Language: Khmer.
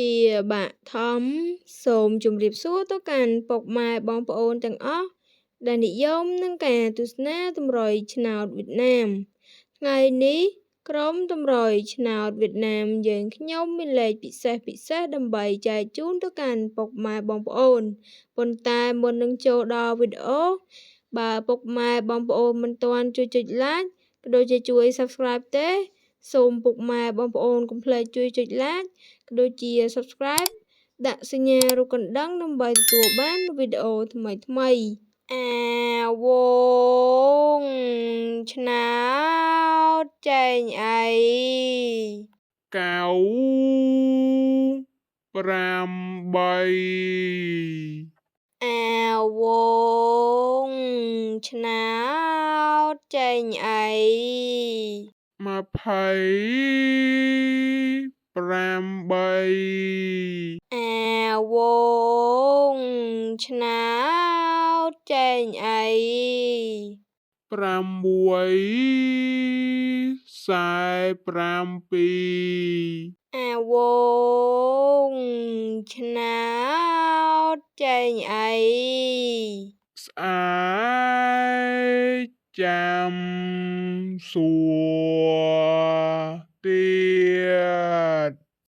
ជាបឋមសូមជម្រាបសួរទៅកាន់ពុកម៉ែបងប្អូនទាំងអស់ដែលនិយមនឹងការទស្សនាតម្រុយឆ្នោតវៀតណាមថ្ងៃនេះក្រុមតម្រុយឆ្នោតវៀតណាមយើងខ្ញុំមានលេខពិសេសដើម្បីចែកជូនទៅកាន់ពុកម៉ែបងប្អូនប៉ុន្តែមុននឹងចូលដល់វីដេអូបើពុកម៉ែបងប្អូនមិនទាន់ជួយចុច like ក៏ដូចជាជួយ subscribe ទេសូមពុកម៉ែបងប្អូនកុំភ្លេចជួយចុច like ក៏ដូចជា subscribe ដាក់សញ្ញារូបកណ្ដឹងដើម្បីទទួលបានវីដេអូថ្មីអាវងឆ្នោតចែងអី9 8អាវងឆ្នោតចែងអី28អាវងឆ្នោតចែងអី647អាវងឆ្នោតចែងអីស្អែកចាំសួរ